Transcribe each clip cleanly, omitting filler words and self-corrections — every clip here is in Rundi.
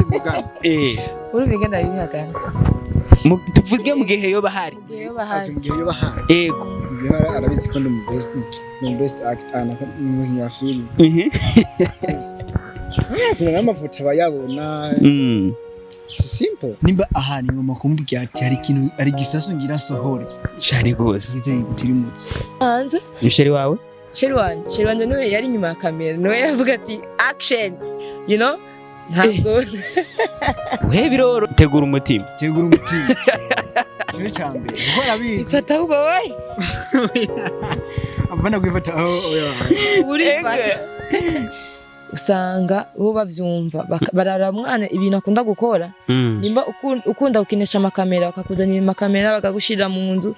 mugana urumva ndabihagana tuvuge mu gihe yo bahari mu gihe yo bahari yego arabizi ko ndi mu best actor mu ya film Sina amafoto abayabona simple nimba ahani ngoma kumbwira ati hari ikintu ari gisaso ngira sohore cyane gose zize gutirimutse hanze Michelle wawe Sheri wanje niwe yari nyuma ya kamera niwe yavuga ati action you know ntabwo we biroro tegura umutima cyo cyambe uko arabizi ifata uba wowe abana kwifata aho uri fata usanga bo bavyumva barara mwana ibintu akunda gukora nimba ukunda ukinesha amakamera bakakuzanira amakamera bakagushira mu nzu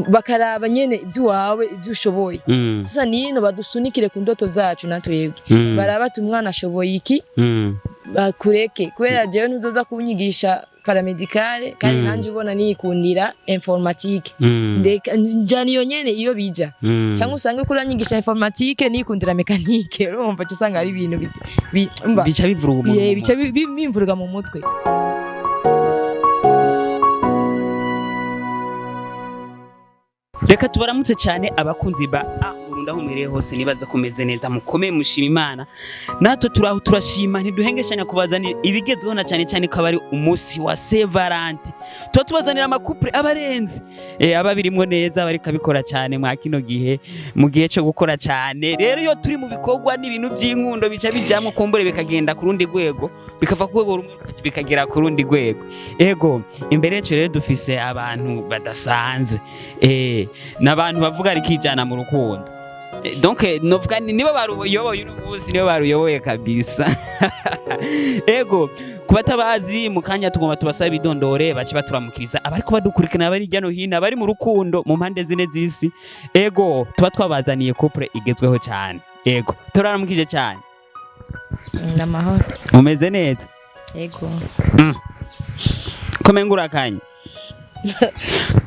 bakaraba nyene ibyuwawe ibyushoboye sasa nino badusunikire ku ndoto zacu natwebwe baraba ati umwana ashoboye iki bakureke kubera jewe ntuzoza kunyigisha paramedicale kandi nanje ubona niyikundira informatique ndeka njani yo nyene iyo bija cyangwa usange kuranyigisha informatique niyikundira mécanique urumva cyo usanga ari ibintu bica bivuruga umuntu bica bimvuruga mu mutwe reka tubaramutse cyane abakunzi ba Burundi aho mwereye hose nibaza kumeze neza mukomeye mushima Imana natwe turaho turashima ntiduhengeshanya kubazanira ibigezweho na cyane cyane kabari umunsi wa Saint Valentin tuba tubazanira amakupure abarenze ababirimwo neza bari kabikora cyane mwa kino gihe mu gihe cyo gukora cyane rero iyo turi mu bikorwa n'ibintu by'inkundo bica bijyamo kumbure bikagenda ku rundi rwego bikava ku rwego rumwe bikagera ku rundi rwego ego imbere yacu rero dufise abantu badasanzwe n'abantu bavuga ari kijana mu rukundo donc novuga nibo baruyoboye urubuzi nibo baruyoboye kabisa ego kubatabazi mukanya tugomba tubasaba bidondore baci baturamukiriza abari ko badukurikana bari jyano hino bari mu rukundo mu mpande zine z'isi ego tuba twabazaniye couple igezweho cyane ego turaramukije cyane namahoro umeze neza ego komengura kanya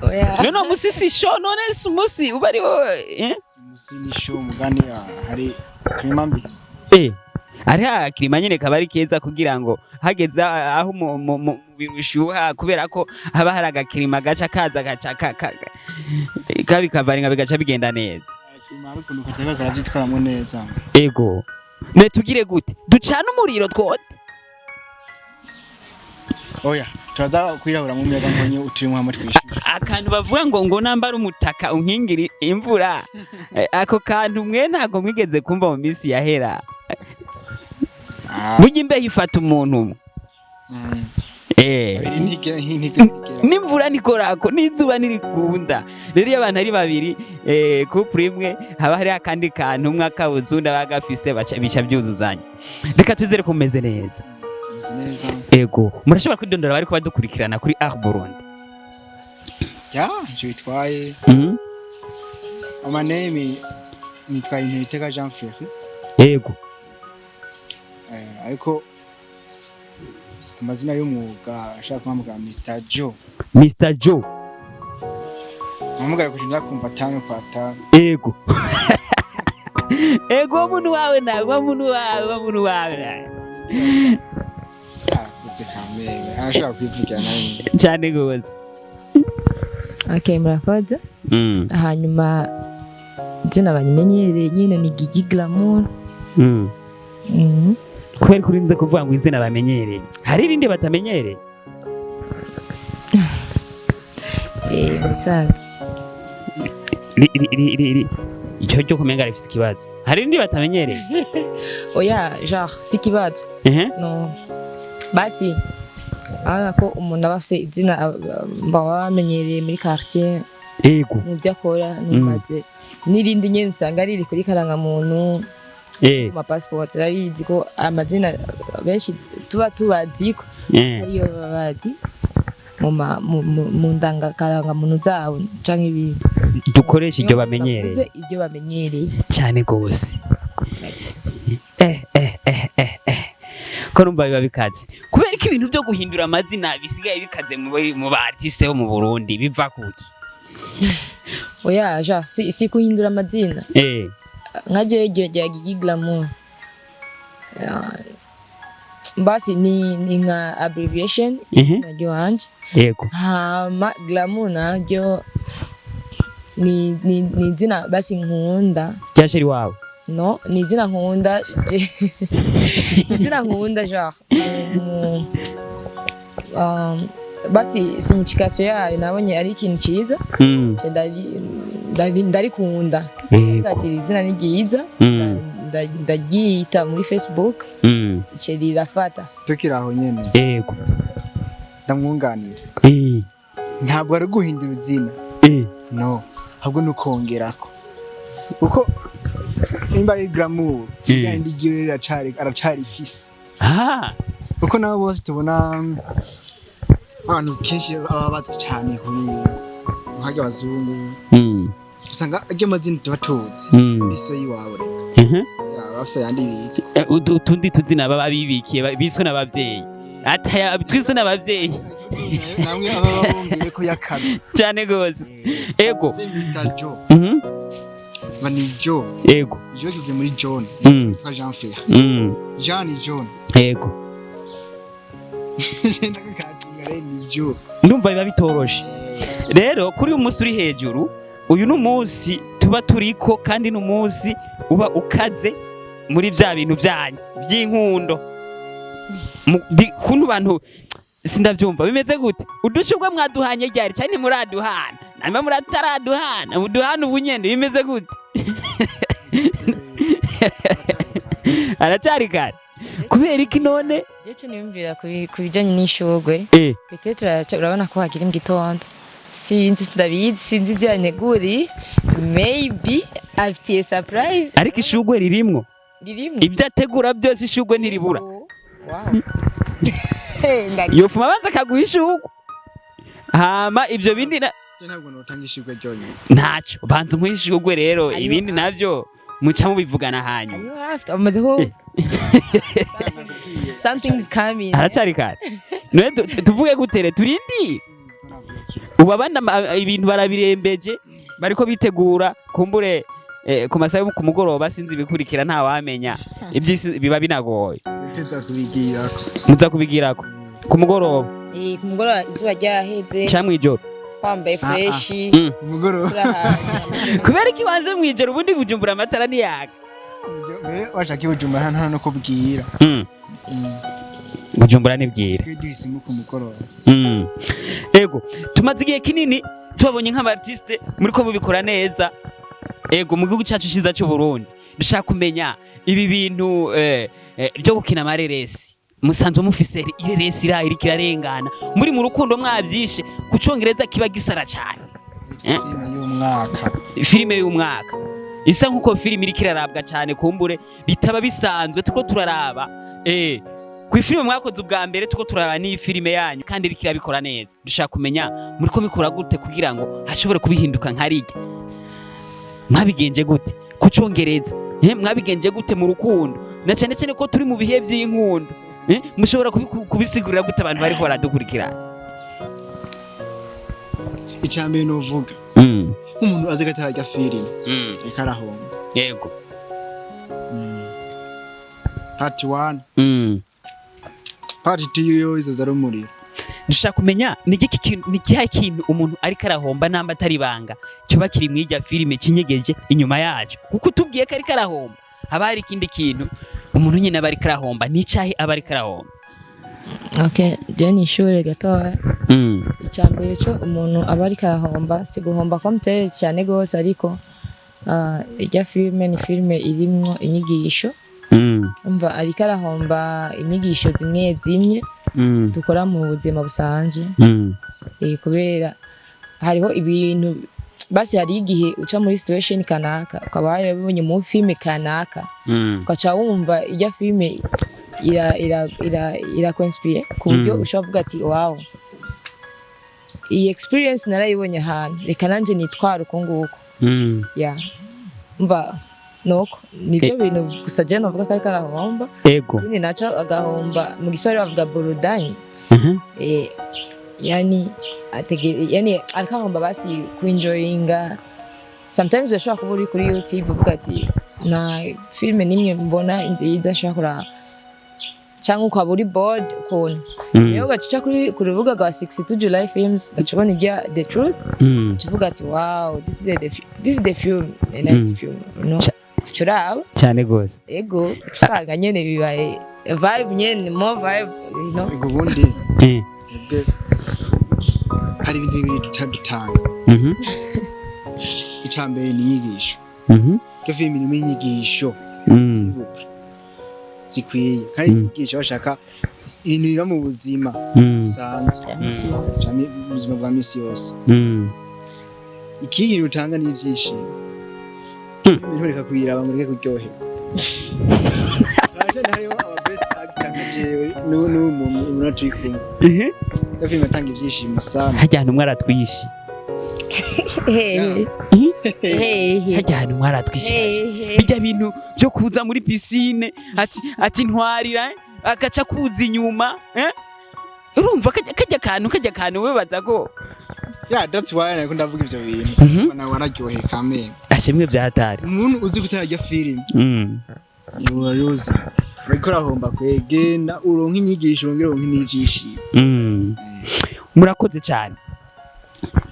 oya no musisi show none musi ubari wowe musini show mugani hari krimambi ari kirima nyene kabari keza kugira ngo hageze aho mu birushuha kubera ko haba hari agakirima gaca kaza gaca kabi kavaringa bigaca bigenda neza kirima ariko nukataka karazitwaramo neza ego ne tugire gute ducana umuriro twote oya turaza kwirahura mu miyaga nkonye uturimo hamwe twishije akantu bavuga ngo nambara umutaka unkingiri imvura ako kantu mwe ntago mwigeze kumva mu minsi yahera burya imbeho ifata umuntu n'imvura nikorako n'izuba nirikunda rero iyo abantu ari babiri couple imwe haba hari akandi kantu umwe akabuze undi bagafise bica byuzuzanya reka tuzere kumeze neza ego murashobora kwidondora bari kubadukurikirana kuri Burundi nje bitwaye my name nitwaye Ntiteka Jean Frère ego ariko amazina y'umwuga ashaka kumpamagara Mr. Joe mpamagara kugira kumva tano pata ego ego muntu wawe arashaka kwivugira nawe cyane gose okay murakoze hanyuma zina banyimenyereye nyine ni Gigi Glamour kweri kurinze kuvuga ngo izina bamenyereye hari irindi batamenyereye musanze icyo cyo kumenga rifise ikibazo hari irindi batamenyereye oya genre si kibazo no basi ko umuntu aba afite izina bamenyereye muri quartier ego mu byo akora numaze n'irindi nyene usanga riri kuri karangamuntu ma passport rabizi ko amazina benshi tuba tubazi ko ariyo babazi mu ndanga karangamuntu zabo canke ibintu dukoresha iryo bamenyereye cyane gose ko numva biba bikaze kubera ko ibintu byo guhindura amazina bisigaye bikaze mu ba artiste bo mu Burundi biva kuki oya si kuhindura amazina nka jewe rya Gigi Glamour basi ni nka abbreviation naryo wanje. Yego. Hama Glamour naryo ni izina basi nkunda. Ryasheri wawe? No, ni izina nkunda. Izina nkunda genre. Basi signification yayo nabonye ari ikintu ciza. Ndarikunda. Ati izina ni ryiza. Ndagiyita muri Facebook. Ceri rafata. Tukiraho nyene. Yego. Ndamwunganira. Ntabwo ari guhindura izina. No, ahubwo nukongerako. Uko nimba ari Glamour, kandi giwe aracari fisi. Uko nabo bose tubona abantu kenshi baba batwi cyane kuri nkajya abazungu. Usanga ajya amazina tubatuzi. Biso yiwawe reka. Bafise yandi bita. Utundi tuzina baba bibikiye biswe n'abavyeyi. Ataya twiswe n'abavyeyi. Namwe aba bumbiye ko yakaze. Cyane gose. Ego. Mr. Joe. Mani Joe. Ego. Joe kivuye muri John. Twa Jean Frère. Jean ni John. Ego. Ndumva biba bitoroshe. Rero kuri uyu munsi uri hejuru, uyu n'umunsi tuba turiko kandi n'umunsi uba ukaze muri vya bintu byanyu by'inkundo. Kuntu bantu sindavyumva bimeze gute? Udushurwe mwaduhanye ryari cyane muraduhana. Namwe murataraduhana, muduhana ubunyende bimeze gute? Aracari kare. Kubera iki none? Jeje niyumvira kubijanye n'ishurwe. Peut-être urabona ko hagira imgitondo. Sinzi ndabizi, sinzi byaneguri. Maybe afitiye surprise. Ariko ishurwe ririmwo. Ibyo ategura byose ishurwe ntiribura. Wow. Yofuma banza kaguha ishurwe. Hama ibyo bindi ntabwo notanga ishurwe ryonyine. Ntacyo banza umuhishurwe rero ibindi navyo muca mubivugana hanyu. Something's coming. Aracari kare. None tuvuge gutere turindi. Ubabana ibintu barabirembeje bariko bitegura kumbure ku masaha ku mugoroba sinzi bikurikira nta wamenya ibyisi biba binagoye. Muza kubigirako ku mugoroba. Ku mugoroba izuba ryaheze. Cyamwe ijoro. Kwambaye fresh. Mugoroba. Kubera iki wanze mwijoro ubundi Bujumbura amatara ni yaka. Washaka Bujumbura nta no kubwira. Bujumbura nibwira. Duhisemo ku mugoroba. Ego tumaze igihe kinini tubabonye nk'abartiste muri ko mubikora neza. Ego mu gihugu cyacu ciza cyo Burundi dushaka kumenya ibi bintu byo gukina amareresi. Musanzwe mufise ireresi iri kirarengana muri mu rukundo mwavyishe ku Congereza kiba gisara cyane. Filime y'umwaka isa nkuko filime iri kirarabwa cyane kumbure bitaba bisanzwe tuko turaraba ku filime mwakoze ubwa mbere tuko turaraba ni filime yanyu kandi iri kirabikora neza. Dushaka kumenya muri ko mikora gute kugira ngo hashobore kubihinduka nkarige. Mwabigenje gute ku Congereza? Mwabigenje gute mu rukundo? Na cyane cyane ko turi mu bihe by'inkundo. Mushobora kubisigurira gute abantu bari ko baradukurikirana? Icyambere no vuga. Umuntu azi gatarajya filime. Ikarahomba. Yego. Part 1. Part 2 yo izo zarumurira. Dushaka kumenya ni kiha kintu umuntu ari karahomba namba atari banga cyo bakiri mwija filime kinyegeje inyuma yacu kuko tubwiye ko ari karahomba haba hari ikindi kintu umuntu nyine abari karahomba ni cyahi abari karahomba. Okay, je ni shure gatoya. Icyambere cyo umuntu abari karahomba si guhomba komtere cyane gose ariko ijya filime ni filime irimwo inyigisho. Umva ari karahomba inyigisho zimwe dukora mu buzima busanzwe. Kubera hariho ibintu basi hari igihe uca muri situation kanaka ukaba yarabonye mu filime kanaka ukaca wumva ijya filime ira conspire ku buryo ushobora kuvuga ati wow iyi experience narayibonye ahantu reka nanje nitwara uko nguko. Mva noko nivyo bintu gusa je novuga ko karahomba. Ego ni naco agahomba mu gisore bavuga borudani. Yani akahomba basi kuenjoyinga. Sometimes urashobora kuba uri kuri YouTube uvuga ati na filme nimwe mbona nziza nshobora cyangwa ukaba uri bored ukuntu rero ugaca ku rubuga rwa 62 July Films ugaca ubona irya The Truth uvuga ati wow this is the film a nice film curaba cyane gose ego usanga nyene bibaye vibe nyene more vibe ego bundi hari ibintu bibiri dutanga icambere ni inyigisho iyo filime irimo inyigisho zikwiye kandi inyigisho bashaka ibintu biba mu buzima busanzwe mu buzima bwa misi yose ikindi rutanga ni ibyishimo ibintu reka kuyiraba ngo reke kuryoherwa hariho aba best actor nka jewe n'umuntu turi kumwe iyo filime atanga ibyishimo sana hajya ahantu mwaratwishi hajya ahantu mwaratwishi bijya bintu byo kuza muri piscine ati ntwarira agaca kuza inyuma urumva kajya kantu webaza ko that's why nako ndavuga ivyo bintu nawe wararyoheye kamere ashimwe byatari umuntu uzi gutarajya filime uraruza ariko rahomba kwegenda uronka inyigisho urongera uronka n'ibyishimo murakoze cyane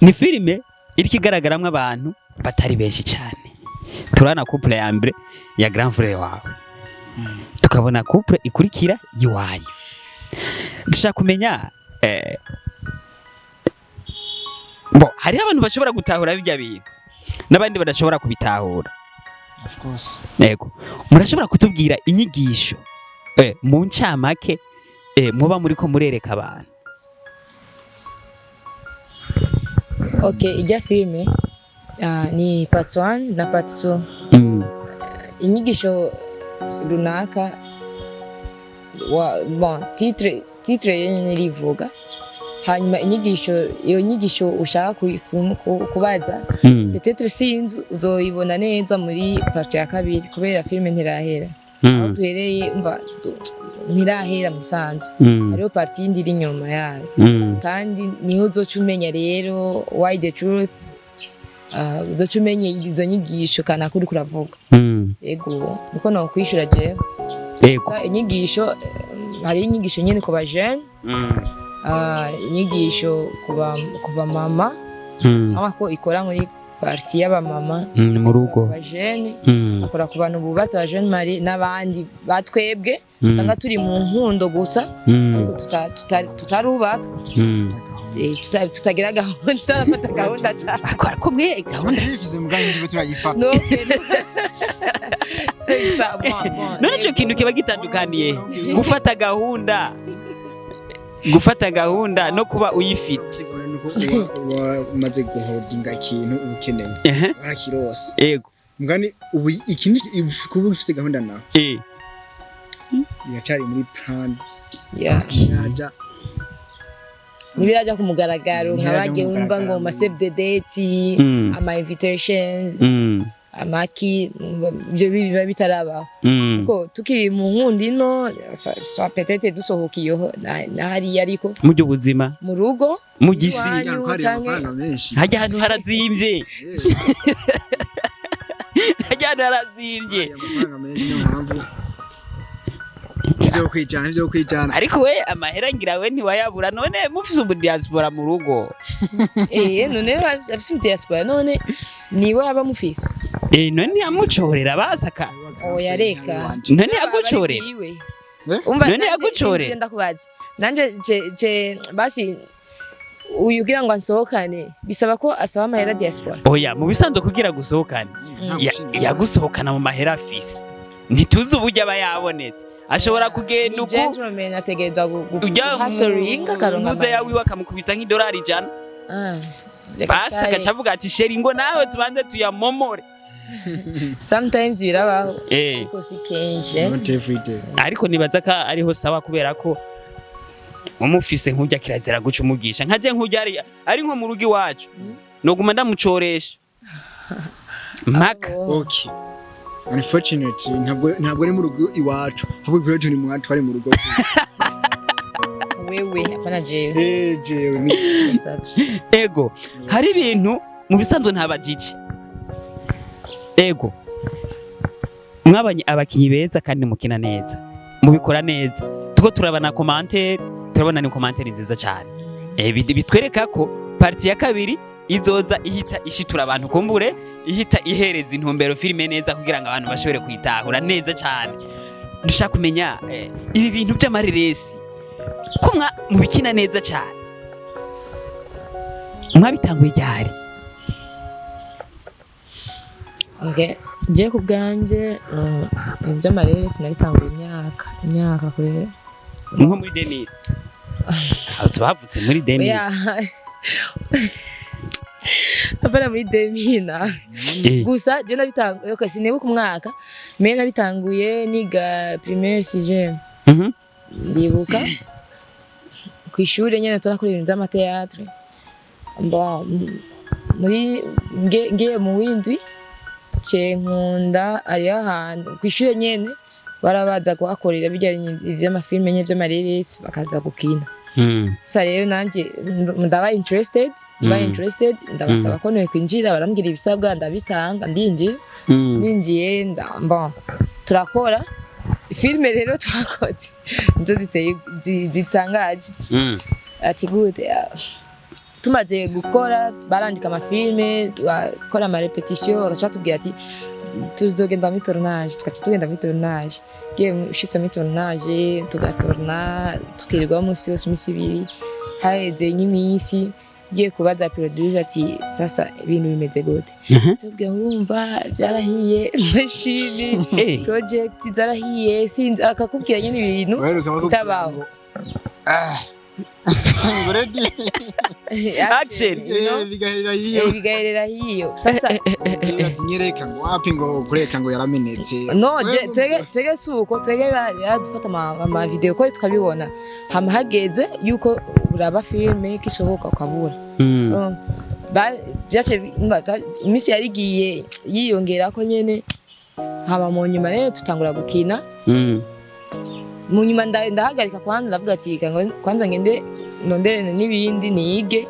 ni filime iriko igaragaramwe abantu batari benshi cyane turana couple ya mbere ya grand frère wawe tukabona couple ikurikira yiwanyu dushaka kumenya hari abantu bashobora gutahura bijya bintu nabandi badashobora kubitahura of course yego murashobora kutubwira inyigisho mu ncamake muba muri ko murereka abantu okay ijya filme ni part 1 na part 2 inyigisho runaka titre yenye rivuga hanyuma iyo nyigisho ushaka kubaza peut-être sinzi uzoyibona neza muri part ya kabiri kubera filme ntirahera aho duhereye mba ntirahera musanzu hariho part yindi iri inyuma yayo kandi niho uzoca umenya rero why the truth uzoca umenya izo nyigisho kana kuri kuravuga yego niko no kwishura jewe yego inyigisho hari inyigisho nyene ku ba jeune inyigisho kuba mama ko ikora muri parti y'aba mama mu rugo ba jeune akora ku bantu bubatse ba jeune mari n'abandi batwebwe sanga turi mu nkundo gusa ariko tutarubaka tutagira gahunda tutafata gahunda cyane akora ko mwe gahunda yifize mugani ndibe turayifata none cyo kintu kiba gitandukaniye gufata gahunda no kuba uyifite umaze guholdinga ikintu ubukeneye barakirose yego mugani ubu ikintu kuba ufite gahunda nawe yacari muri plan yaja nibiraja ku mugaragaro nk'abagiye wumva ngo ma save the date ama invitations amaki byo biba bitarabaho kuko tukiri mu nkundi no so peut-être dusohokiyeho nahari ariko mu by'ubuzima mu rugo mu gisi hajya ahantu harazimbye ivyo kwijana ariko we amahera ngira we ntiwayabura none mufise ubu diaspora mu rugo none afise diaspora none niwe aba mufise none yamucorera basaka oya reka none yagucorera none yagucorera ndakubaza nanje basi uyugira ngo ansohokane bisaba ko asaba amahera diaspora oya mu bisanzwe kugira gusohokane yagusohokana mu mahera afise ntituzi uburyo aba yabonetse ashobora kugenda uko gentleman ategerezwa guhasoringa karonga muze yawe wakamukubita nk'idolari 100 basa akavuga ati sheri ngo nawe tubanze tuyamomore sometimes birabaho kuko si kenshi ariko nibaza ko ariho sawa kubera ko umufise nk'ujya kirazira guca umugisha nkaje nk'ujya ari nko mu rugi wacu noguma ndamucoresha maka okay unfortunately ntabwo ari mu rugo iwacu ahubwo biro ni mu twari mu rugo wewe apana jewe jewe ni ego hari ibintu mu bisanzwe ntabajije ego mwabanye abakinyi beza kandi mukina neza mubikora neza tuko turabana commentaire turabona ni commentaire nziza cyane bitwereka ko parti ya kabiri izoza ihita ishitura abantu kumbure ihita ihereza intumbero filime neza kugira ngo abantu bashobore kwitahura neza cyane dushaka kumenya ibi bintu by'amareresi ko mu bikina neza cyane mwabitanguye ryari okay je ku bwanje by'amareresi nabitanguye imyaka kure nko muri 2000 bavutse muri 2000 Abana muri 2000 gusa je nabitanguye okay sinibuka umwaka me nabitanguye niga primaire 6e ndibuka ku ishuri nyene turakora ibintu by'amateatre muri ngiye mu windwi nkunda ari ahantu ku ishuri nyene barabaza kuhakorera bijyanye ivy'amafilme nye by'amareresi bakaza gukina sa rero nanje ndaba interested ndabasaba ko none kwinjira barambwira ibisabwa ndabitanga ndinjiye turakora filme rero twakoze nzo zitangaje ati gute tumaze gukora barandika amafilme bakora ama repetition bagacha tubwira ati tuzogenda muri tournage tugenda muri tournage ushitse muri tournage tugatorna tukirirwa umunsi wose imisi ibiri haheze nk'iminsi giye kubaza producer ati sasa ibintu bimeze gute tubwira urumva byarahiye machine project zarahiye sinzi akakubwira nyine ibintu tabaho action bigaherera hiyo sasa nyereka ngo wapi ngo kureka ngo yaramenetse no twege suko twege yadufata ama video ko tukabibona hama hageze yuko uraba filme kishoboka ukabura byace imisi yarigiye yiyongera ko nyene haba mu nyuma rero tutangura gukina mu nyuma ndahagarika kwanza ndavuga ati kwanza ngende nondere n'ibindi nige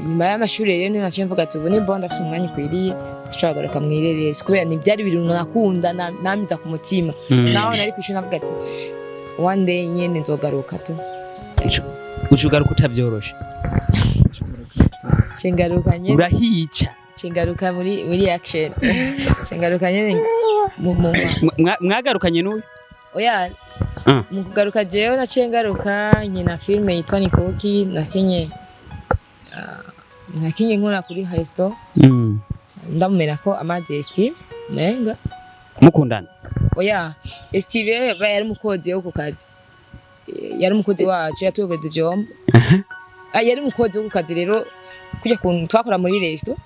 nyuma y'amashuri rero naciye mvuga ati ubu ni bonda afite umwanya ukwiriye ashobora kugaruka mwireresi kubera ntibyari ibintu nakunda namiza ku mutima naho nari kwishuri navuga ati one day nyene nzogaruka tu ucugaruka utabyoroshe cengaruka nyene urahica cengaruka muri action cengaruka nyene mwagarukanye n'uyu oya mu kugaruka jewe naciye ngaruka nyina filme yitwa Nikoki nakinye nkora kuri Haisto ndamumera ko amazi Steve nenga mukundana oya Steve yari mukozi wo ku kazi yari mukozi wacu yatugeze ivyombo yari mukozi wo ku kazi rero kujya kuntu twakora muri resto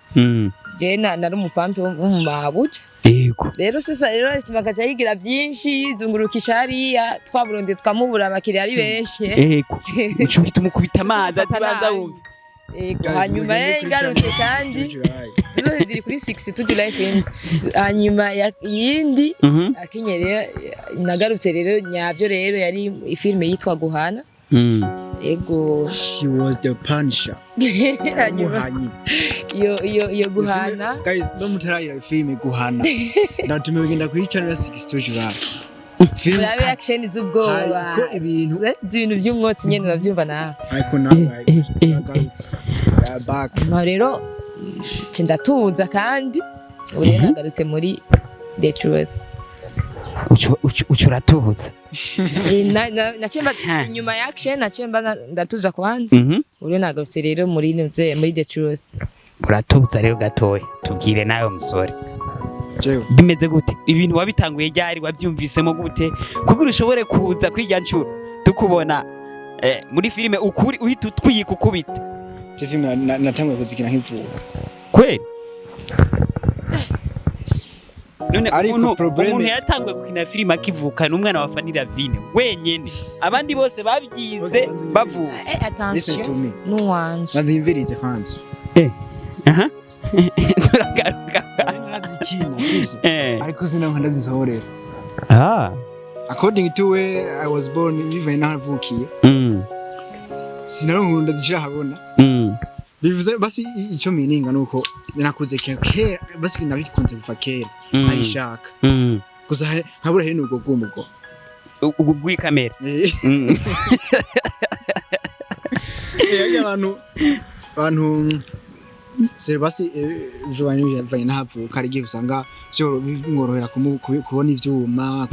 je nari umupampe wo mu mabuja yego rero sasa rero bakaca yigira byinshi zungurukisha hariya twaburonde twamubura abakiriya ari benshi yego ucubita umukubita amazi ati baza wumva yego hanyuma ingarutse kandi ziri kuri 62 July Films hanyuma yindi akinye rero nagarutse rero nyavyo rero yari filme yitwa Guhana ego she was the punisher Guhanyi yo Guhana guys no mutarayira filme Guhana ndatume genda kuri channel 62 July films action z'ubwoba ko ibintu by'umwotsi nyene navyumva nawe ariko nawe nagarutse back rero ndatuza kandi uri nagarutse muri The Truth ucuratuza nachemba nyuma ya action nachemba ndatuza kwanza uri nagarutse rero muri The Truth uratuza rero gatoya tubwire nawe musore jewe bimeze gute ibintu wabitanguye ryari wabyumvisemo gute kugira ushobore kuza kwirya ncuro tukubona muri filime ukuri uhita utwiyika ukubita je filme natanguye kuzikina nk'ivuka kweli none umuntu yatanguye gukina filime akivuka n'umwana wa Fanny Ravine wenyene abandi bose babyize bavutse attention nuwanje nazimvirize kwanza aha turagaruka nazikina sivyo ariko sinankunda zisohorera according to where I was born bivaye nahavukiye sinankunda zishira habona bivuze basi icyo mininga nuko nakuze kera basi nabikunze kuva kera ayishaka gusa nkabura he nugo gumugo ugwikamera abantu Serivasi vanye nahavuka ari gihe usanga byo bimworohera kubona ivyuma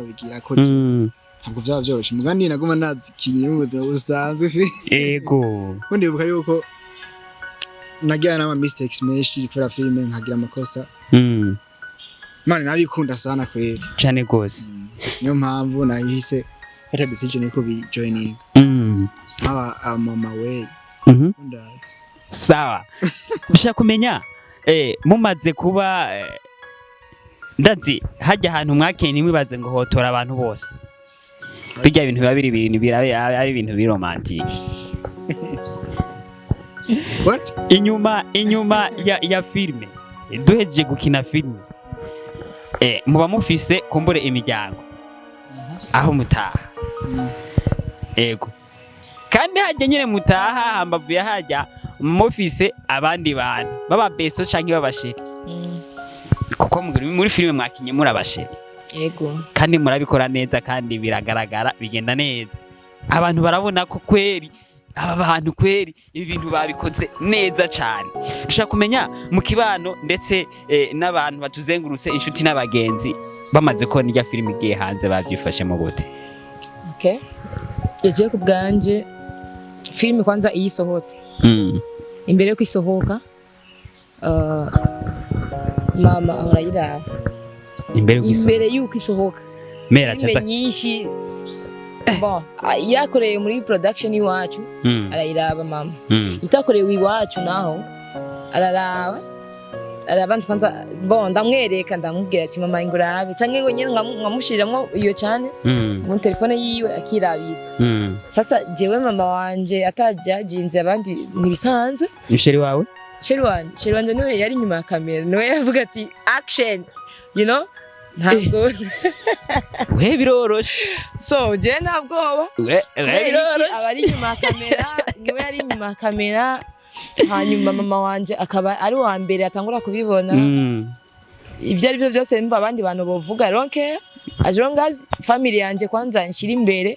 bigira ko ntabwo byaba byoroshe mugani naguma nazikinye mu buzima busanzwe yego kundi buka yuko nagira nama mistakes menshi kuri filme nkagira amakosa mane nabikunda sana kweli cyane gose niyo mpamvu nahise fata decision yo kubi joining aba mama way ndazi sawa ushaka kumenya mumaze kuba ndazi hajya ahantu mwakene mwibaze ngo hotora abantu bose bijya ibintu biba biri ibintu birabe ari ibintu biromantike what inyuma ya filme duhejeje gukina filme muba mufise kumbure imiryango aho mutaha ego kandi hajya nyine mutaha hambavu ya hajya mufise abandi bantu baba beso canke babasheri kuko muri filme mwakinye muri abasheri yego kandi murabikora neza kandi biragaragara bigenda neza abantu barabona ko kweri aba bantu kweri ibi bintu babikoze neza cyane dushaka kumenya mu kibano ndetse n'abantu batuzengurutse inshuti n'abagenzi bamaze ko nijya filme igiye hanze babyifashe mu gute okay yaje ku bwanje filme kwanza iyisohotse imbere yo kwisohoka mama arayiraba imbere yuko isohoka mera cyane nyinshi bon yakoreye muri production iwacu arayiraba mama itakorewe iwacu naho araraba arabanza kwanza bon ndamwereka ndamubwira ati mama ingurabe canke ngo nyene nkamushiramwo iyo cyane mu telefone yiwe akirabira sasa jewe mama wanje atajajinze abandi nibisanzwe musheri wawe sheri wanje niwe yari nyuma ya kamera niwe yavuga ati action you know ntabwo we biroroshe so je ntabwo we biroroshe abari nyuma ya kamera niwe yari nyuma ya kamera hanyuma mama wanje akaba ari wa mbere atangura kubibona ibyo ari byo byose mba abandi bantu bovuga ronke as long as family yanje kwanza nshira imbere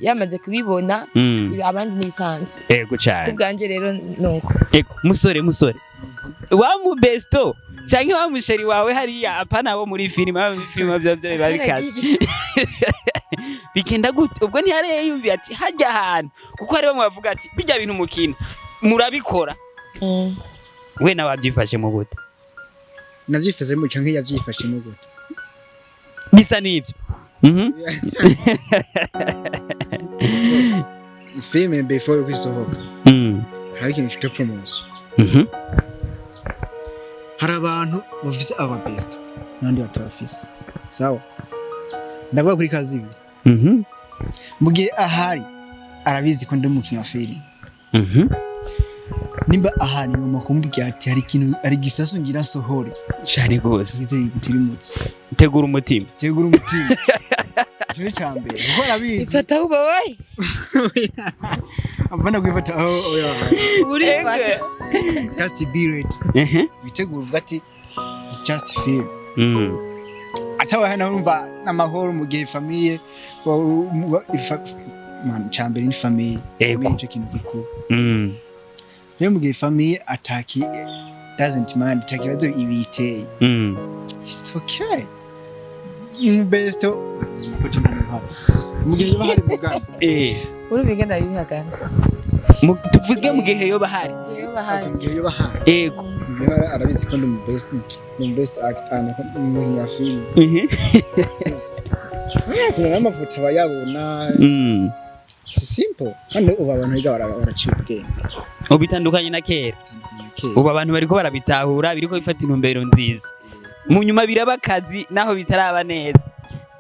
yamaze kubibona abandi nisanzwe ego cyane kubwanje rero nuko ego musore wa mu besto cyangwa wa musheri wawe hariya apana abo muri filime byo babikaze bikenda gute ubwo ni hare yumvi ati hajya ahantu kuko hari bamwe bavuga ati bijya bintu mukina murabikora we nawe wabyifashe mu gute navyifashe mu canke yavyifashe mu gute bisa nibyo filme before kwisohoka hari ikintu cyo promotion hari abantu bafise aba best nandi batafise sawa ndavuga kuri kazi ibi mu gihe ahari arabizi ko ndi umukinnyi wa filime nimba ahari ngoma kumbwira ati hari ikintu ari gisaso ngira sohore cyane gose bize gutirimutse tegura umutima cyo cyambere uko arabizi ifata uba wayi abana kwifata oya uri fata just be ready bitegura uvuga ati it's just film atawa hana urumva n'amahoro mu gihe famille man cyambere ni famille icyo kintu gikuru rero mu gihe famille ataki doesn't mind takibazo ibiteye it's okay best mu gihe yoba hari mugana uri bigenda bihagana tuvuge mu gihe yoba hari mu gihe yoba hari ego arabizi ko ndi mu best actor mu ya film Sina n'amavuta bayabona simple kandi ubu abantu biga baraciye ubwenge ubitandukanye na kera ubu abantu bariko barabitahura biriko bifata intumbero nziza mu nyuma birabakazi naho bitaraba neza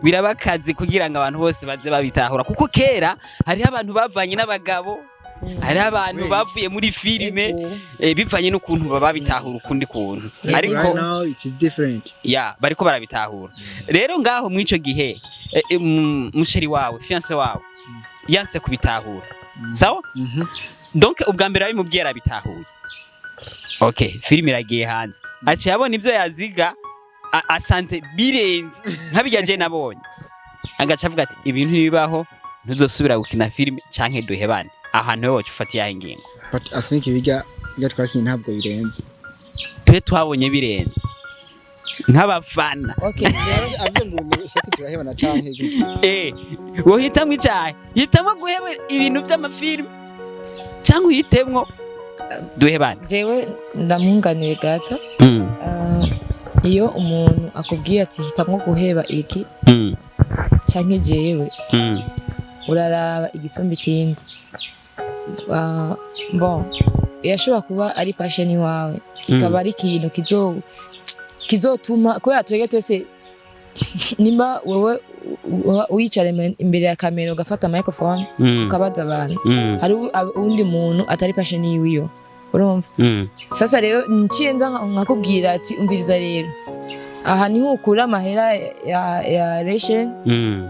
birabakazi kugira ngo abantu bose baze babitahura kuko kera hari abantu bavanye n'abagabo hari abantu bavuye muri filime bivanye n'ukuntu baba bitahura ukundi kuntu ariko now it is different bariko barabitahura rero ngaho mu ico gihe musheri wawe fiance wawe yanse kubitahura sawa donc ubwa mbere abimubwiye arabitahuye okay filime iragiye hanze aciye abona ibyo yaziga asanze birenze nkabijya je nabonye agaca avuga ati ibintu bibaho ntuzosubira gukina filime canke duhebane ahantu wowe ufatiye aho ingingo but I think bijya twarakiye ntabwo birenze twe twabonye birenze nk'abafana okay avye ngo umushatsi turahebana canke wohitamwe icyahe hitamwe guheba ibintu by'amafilime cyangwa uhitemwo duhebane jewe ndamunganiye gato iyo umuntu akubwiye ati hitamwo guheba iki canke jewe uraraba igisumbi kindi bon yashobora kuba ari passion wawe kikaba ari ikintu kizotuma kubera twege twese nimba wewe uyicara imbere ya kamera ugafata microphone ukabaza abantu hari undi muntu atari passion yiwe urumva sasa rero nciye nza nkakubwira ati umbiriza rero aha niho ukura amahera ya ration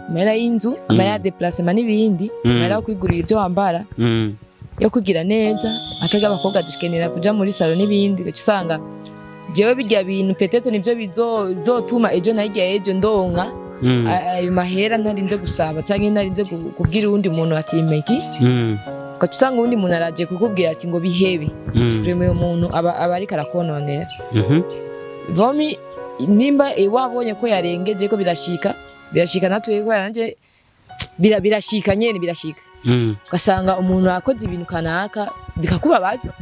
amahera y'inzu amahera ya déplacement n'ibindi amahera yo kwigurira ibyo wambara yo kugira neza ataga abakobwa dukenera kuja muri salon n'ibindi usanga jewe bijya bintu petete nivyo bizotuma ejo najya ejo ndonka ayo mahera ntarinze gusaba canke ntarinze kubwira undi muntu ati meki ukacusanga undi muntu araje kukubwira ati ngo bihebe premier umuntu aba ari karakononera vomi nimba wabonye ko yarengeje ko birashika natwe ko yaranje birashika nyene birashika ugasanga umuntu akoze ibintu kanaka bikakubabaza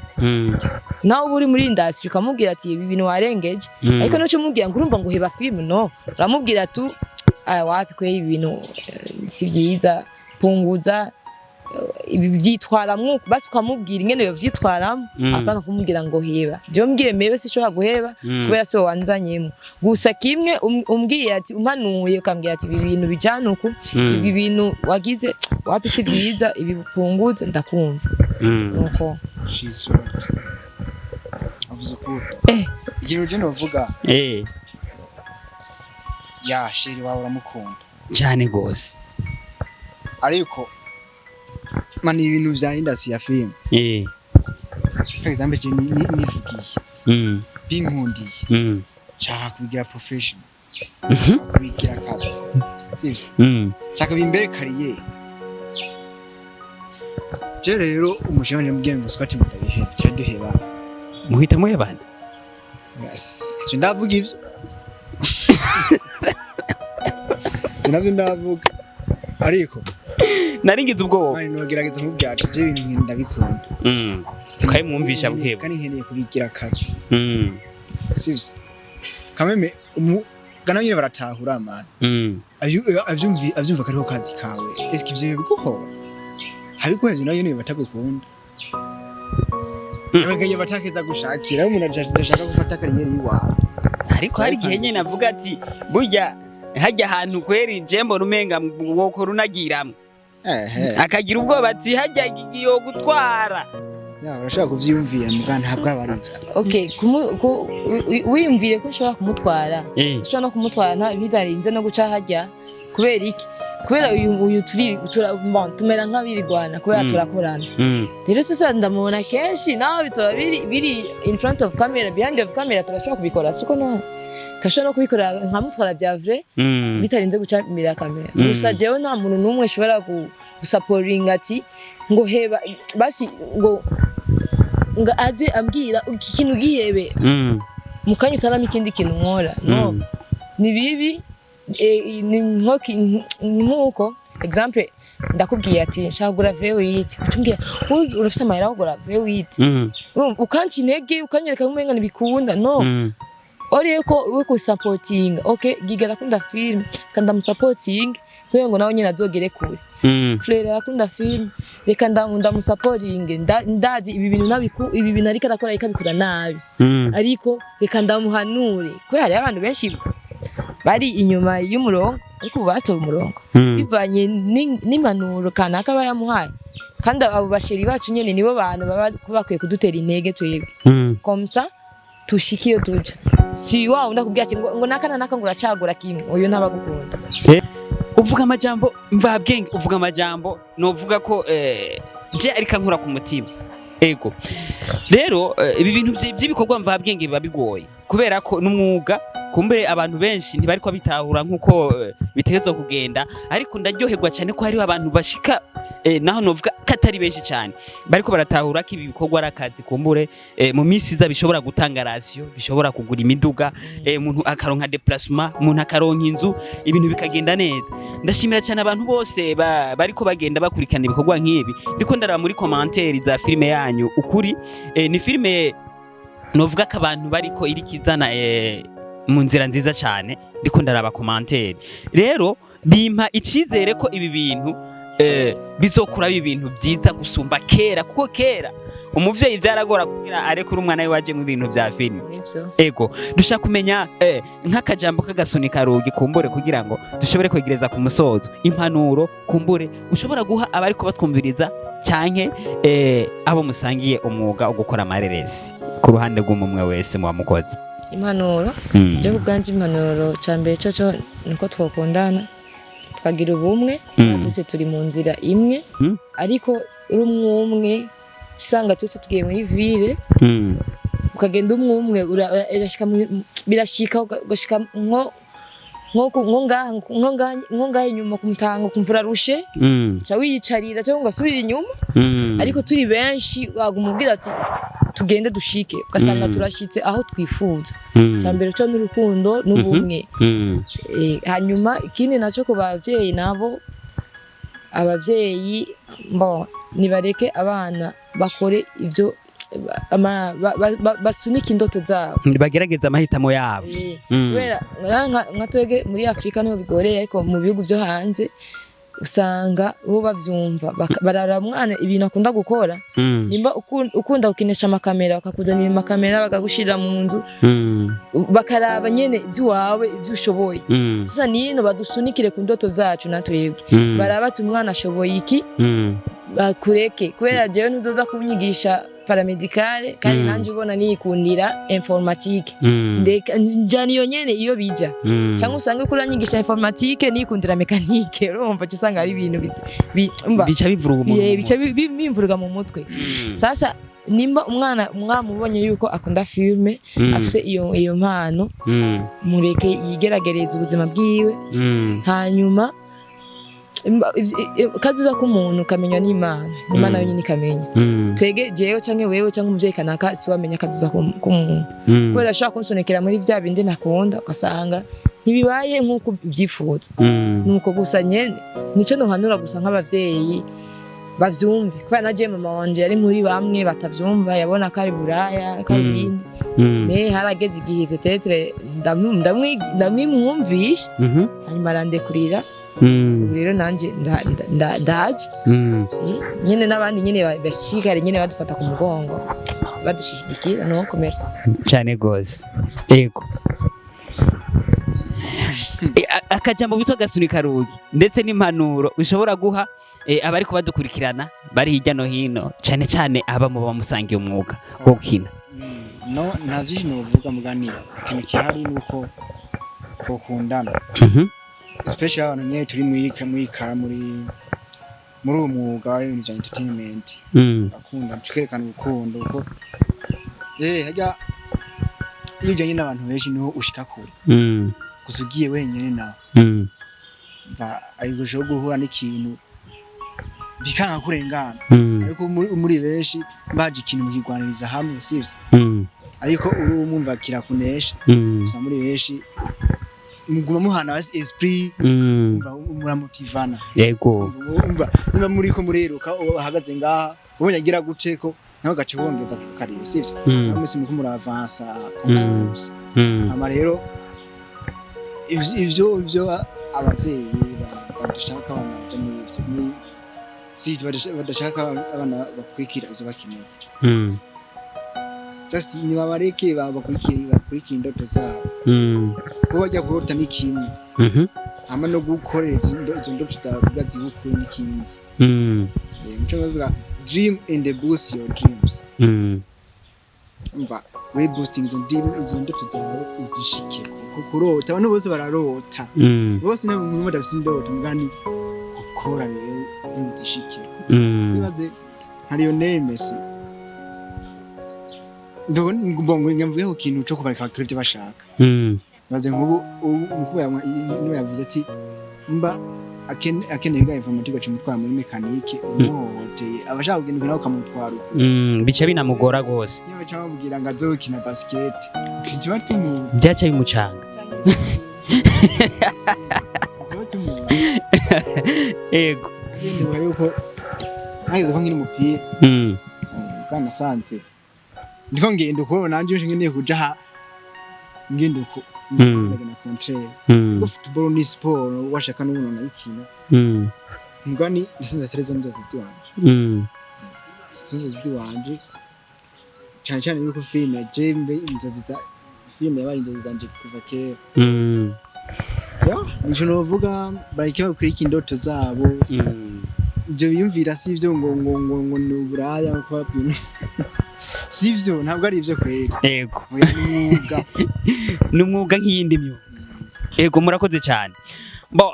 nawe uri muri industry ukamubwira ati ibi bintu warengeje ariko no cyumubwira ngo urumva ngo heba film no uramubwira tu wapi ko ibi bintu si byiza punguza ibi byitwaramwo basi ukamubwira ingene yo byitwaramo apana kumubwira ngo heba je mbwiye mebe sishobora guheba kubera so wanzanyemo gusa kimwe umbwiye ati umpanuye ukambwira ati ibi bintu bijanuko ibi bintu wagize wapi si byiza ibi punguza ndakumva nuko she's right avuze ko igihe je novuga ya sheri wawe uramukunda cyane gose ariko mani ibintu vya industry ya film for example je nivugiye binkundiye chaka kubigira professional kubigira kazi sivyo chaka bimbe career je rero umushanje mugengo swati mudabihebe cyaduheba muhita muhebana yes ndavuga ivyo navyo ndavuga ariko naringize ubwoba mani nogerageza nk'ubyacu je ibintu nkindi ndabikunda kai mwumvisha bwebo kandi nkeneye kubigira kazi sivyo kameme gana nyine baratahura man avyumva kariho kazi kawe eske ivyo biguhora habikuheze nayo niyo batagukunda Abaganye batakeza gushakira umuntu adashaka gufata kariyeri yiwawe ariko hari gihe nyene navuga ati burya hajya ahantu kweri jembo rumenga woko runagiramwe akagira ubwoba ati hajya giyo gutwara ya urashaka kuvyumvira mugana ntabwo abarivyo okay wiyumvire ko ushobora kumutwara ushobora no kumutwara bidarinze no guca hajya kubera iki kubera uyu tumera nk'abirigwana kubera turakorana rero sasa ndamubona kenshi naho bitora biri in front of camera behind of camera turashobora kubikora suko no kashobora no kubikora nkamutwara bya vrai bitarinze guca imbere ya camera gusa jewe nta muntu numwe ashobora gusupporting ati ngo heba basi ngo aze ambwira ikintu gihebe mukanya utarama ikindi kintu nkora no ni bibi nkuko example ndakubwiye ati shagura V8 kucumbwira urafise amahera kugura V8 ukanci intege ukanyereka kumenga nibikunda no ori ko we ku supporting okay giga rakunda film kanda mu supporting kugira ngo nawe nyine azogere kure Fleur yakunda film reka ndamu supporting ndazi ibi bintu ariko arakora ikabikora nabi ariko reka ndamuhanure ko hari abantu benshi bari inyuma y'umurongo ariko batoba umurongo bivanye n'impanuro kanaka bayamuhaye kandi abo basheri bacu nyene nibo bantu baba bakwiye kudutera intege twebwe komsa tushikiyo tuja si wao ndakubwira ati ngo naka ngo uracagura kimwe uyu ntabagukunda uvuga amajambo mvabwenge uvuga amajambo no uvuga ko je arika nkura ku mutima ego rero ibi bintu by'ibikorwa mvabwenge biba bigoye kubera ko n'umwuga kumbe abantu benshi ntibariko bitahura nkuko bitegezwa kugenda, ariko ndaryoherwa cyane ko hari abantu bashika naho novuga katari benshi cyane bariko baratahura ko ibi bikorwa ari akazi, kumbure mu minsi iza bishobora gutanga ratio, bishobora kugura imiduga, umuntu akaronka déplacement, umuntu akaronka inzu, ibintu bikagenda neza. Ndashimira cyane abantu bose bariko bagenda bakurikirana ibikorwa nk'ibi. Ndiko ndaraba muri commentaire za filime yanyu, ukuri ni filime novuga ko abantu bariko irikizana mu nzira nziza cyane. Ndiko ndaraba commentaire rero bimpa icizere ko ibi bintu bizokura ibintu byiza gusumba kera, kuko kera umuvyeyi byaragora kugira arekura umwana we waje mu bintu bya filime. Ego dushaka kumenya nk'akajambo kagasunika rugi kumbure kugira ngo dushobore kwegereza ku musozo impanuro kumbure ushobora guha abari ko batwumviriza cyanke abo musangiye umwuga wo gukora amareresi ku ruhande rw'umwe wese mu bamukozi. Impanuro je kubganje impanuro cyambere cyo niko twokundana twagira ubumwe, twese turi mu nzira imwe, ariko uri umwe usanga twese tugiye muri ville, ukagenda umwe birashika ugashika nko ngaha inyuma kumutanga kumvura rushe cha wiyicarira cyangwa ugasubira inyuma, ariko turi benshi wagumubwira ati tugende dushike, ugasanga turashitse aho twifuza. Cyambere cyo n'urukundo n'ubumwe. Hanyuma ikindi naco ko bavyeyi nabo, abavyeyi nibareke abana bakore ivyo basunika indoto zabo, bagerageza amahitamo yabo. Kubera nka twege muri Afrika niho bigoreye, ariko mu bihugu byo hanze usanga bo bavyumva, barara mwana ibintu akunda gukora. Nimba ukunda gukinisha amakamera, bakakuzanira amakamera bakagushira mu nzu, bakaraba nyene iby'uwawe iby'ushoboye. Sasa nino badusunikire ku ndoto zacu natwebwe, baraba ati umwana ashoboye iki, bakureke. Kubera jewe ntuzoza kunyigisha paramedicale kandi nanje ubona niyikundira informatique, ndeka njani yo nyene iyo bija, cyangwa usange kuranyigisha informatique niyikundira mécanique, urumva cyo usanga ari ibintu bica bivuruga bica bimvuruga mu mutwe. Sasa nimba umwana mwamubonye yuko akunda filme, afise iyo mpano, mureke yigeragereza ubuzima bwiwe, hanyuma kazuza ko umuntu kamenya n'Imana, Imana yonyine ikamenya. Twege jewe canke wewe canke umuvyeyi kanaka si wamenya kazuza ko umuntu, kubera ashaka kunsonekera muri bya bindi nakunda, ugasanga ntibibaye nk'uko ubyifuza. Nuko gusa nyene nico nohanura gusa nk'abavyeyi bavyumve, kubera naje mama wanje yari muri bamwe batavyumva, yabona ko ari buraya ko ari bindi. Me harageze igihe peut-être ndamwumvisha, hanyuma arandekurira. Rero nanje ndaje nyene n'abandi nyene bashikare nyene badufata ku mugongo badushishikira no commerce cyane gose. Ego akajambo bitwa gasunika rugi ndetse n'impanuro ushobora guha abari ko badukurikirana bari hirya no hino, cyane cyane aba mu bamusangiye umwuga wo gukina. No ntavyije no vuga muganira, ikintu kihari nuko kokundana, especially abantu nyene turi mwikara muri umwuga wa entertainment, bakunda tukerekana urukundo uko hajya iyo ujanye n'abantu benshi niho ushika kure. Gusa ugiye wenyene nawe ariko ushobora guhura n'ikintu bikanga kurengana, ariko muri benshi baje ikintu mukigwaniriza hamwe, sivyo? Ariko uri umumva kirakunesha, gusa muri benshi muguma muhana esprit, muramotivana. Yego umva niba muri ko mureruka uhagaze ngaha ubonye agira guteko naho gace wongeza kariyo, sivyo? Sasa mwese muko muravansa komeza. Ama rero ivyo abavyeyi badashaka abana baje muri sivyo, badashaka abana bakwikira ivyo bakeneye. Just niba bareke bakwikira indoto zabo, ko bajya kurota n'ikimwe, ama no gukorera izo ndoto zitavuga zibukuru n'ikindi. Muco bavuga dream and boost your dreams. Umva we boosting izo ndoto zawe uzishike kurota. Abantu bose bararota, bose nta muntu badafite indoto, mugani gukora rero uzishike. Nibaze hariyo Messi ndabona ngomba nyamvuye ku kintu cyo kubareka bakora ibyo bashaka. maze nk'ubu niwe yavuze ati mba akeneye ga informatique acumutwara muri mekanike umuhoteye abashaka kugenda nawe ukamutwara bica binamugora gose niyo baca bamubwira ngo azokina basket kiba tumu byaca bimucanga ego ndumva yuko nageze ko nkiri umupira kandi nasanze ndiko ngenda uko nanje nkeneye kuja ngenda uko na contraire ko football ni sport washaka n'umuntu nayikina ngani nasanze atari zo ndozi ziwanje sinzo ziwanje cyane yuko filme jembe inzozi za filme yabaye inzozi zanje kuva kera ya nico novuga bareke bakwirika indoto zabo ibyo biyumvira si ibyo ngo ni uburaya ko babwira sivyo ntabwo ari ibyo kwera yego n'umwuga nk'iyindi myuga yego murakoze cyane bo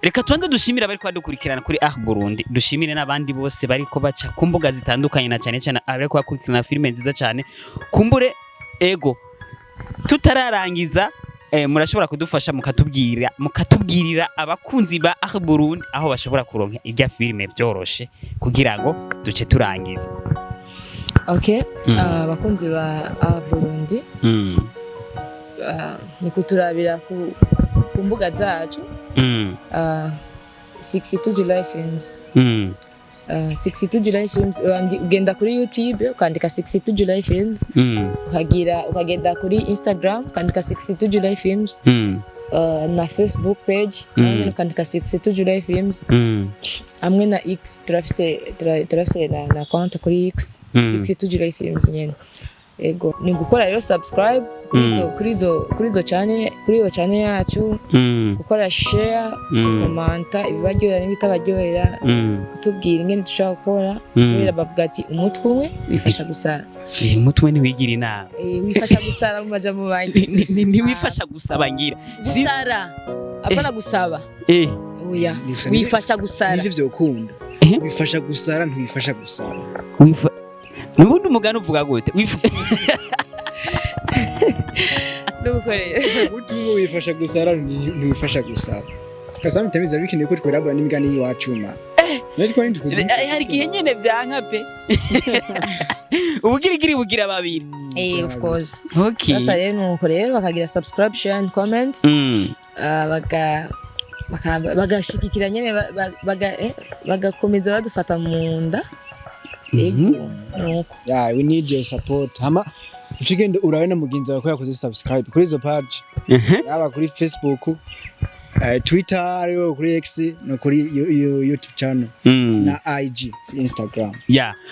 reka tubanze dushimira bari kwadukurikirana kuri Burundi dushimire n'abandi bose bari ko baca ku mbuga zitandukanye na cyane cyane abari kwakurikirana filime nziza cyane kumbure ego tutararangiza murashobora kudufasha mukatubwirira abakunzi ba Burundi aho bashobora kuronka irya filime byoroshe kugira ngo duce turangiza. Okay, abakunzi ba Burundi ni kuturabira ku mbuga zacu 62 July Films 62 July Films ugenda kuri YouTube ukandika 62 July Films ukagenda kuri Instagram ukandika 62 July Films na Facebook page ukandika 62 July Films amwe na X turafise na account kuri X 62 July Films nyene ego ni gukora rero subscribe kuri izo channel yacu gukora share komanta ibibaryohera n'ibitabaryohera kutubwira ingene dushaka gukora kubera bavuga ati umutwe umwe wifasha gusara umutwe ntiwigira inama wifasha gusara mu majambo bandi ntiwifasha gusaba ngira gusara apana gusaba oya wifasha gusara nivyo vyokunda wifasha gusara ntiwifasha gusara nubundi umugani uvuga gute nukorera utuwo wifasha gusara ntiwifasha gusara kasami tamiza bikeneye ko twerabura n'imigani yiwacuma natwe ndi hari gihe nyene byanka pe ubugirigiri bugira babiri of course okay sasa rero nuko rero bakagira subscribe share and comment bagashikikira nyene bagakomeza badufata mu nda nuko yeah we need your support hama uchigende urabona mugenzi wawe ko yakoze subscribe kuri izo page yaba kuri Facebook Twitter ariyo kuri X no kuri YouTube channel na IG Instagram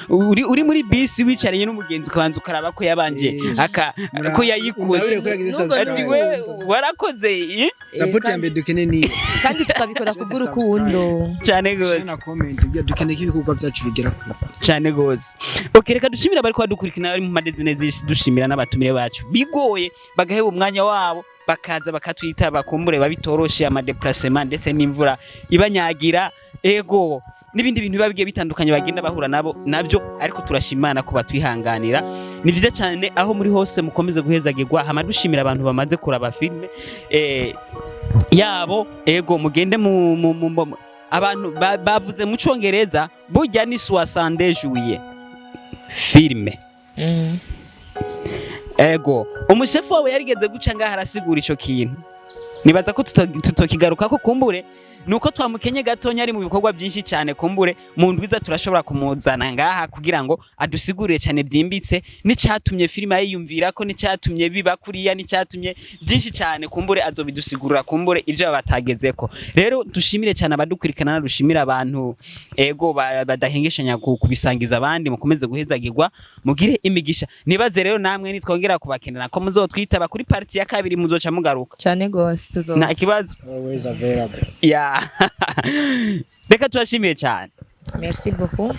uri muri bisi wicaranye n'umugenzi ukabanza ukaraba ko yabanje ko yayikoze ati we warakoze support yambe dukene ni kandi tukabikora kubw'urukundo cyane gose na comment bya dukene k'ibikorwa byacu bigera ku cyane gose okay reka dushimira bari kwadukurikirana bari mu madezine zisi dushimira n'abatumire bacu bigoye bagaheba umwanya wabo bakaza bakatwita bakumbure babitoroshe ama déplacement ndetse n'imvura ibanyagira ego nibindi bintu bibagiye bitandukanye bagenda bahura nabyo ariko turashimana ko batwihanganira ni byiza cyane aho muri hose mukomeze guhezagirwa hama dushimira abantu bamaze kuraba filme yabo ego mugende mu abantu bavuze mu Congereza burya ni 60 juillet filme ego umushefu wawe yarigeze guca ngaha arasigura ico kintu nibaza ko tutokigaruka ko kumbure nuko twamukenye gatonya ari mu bikorwa byinshi cyane kumbure mu ndwiza turashobora kumuzana ngaha kugira ngo adusigurire cyane byimbitse n'icyatumye filime yiyumvira ko n'icyatumye biba kuriya n'icyatumye byinshi cyane kumbure azobidusigurira kumbure ivyo batagezeko rero dushimire cyane abadukurikirana dushimira abantu ego badahengeshanya kubisangiza abandi mukomeze guhezagirwa mugire imigisha nibaze rero namwe nitwongera kubakenera ko muzotwitaba kuri party ya kabiri muzoca mugaruka cyane gose tuzo nta kibazo always available reka turashimiye cyane merci beaucoup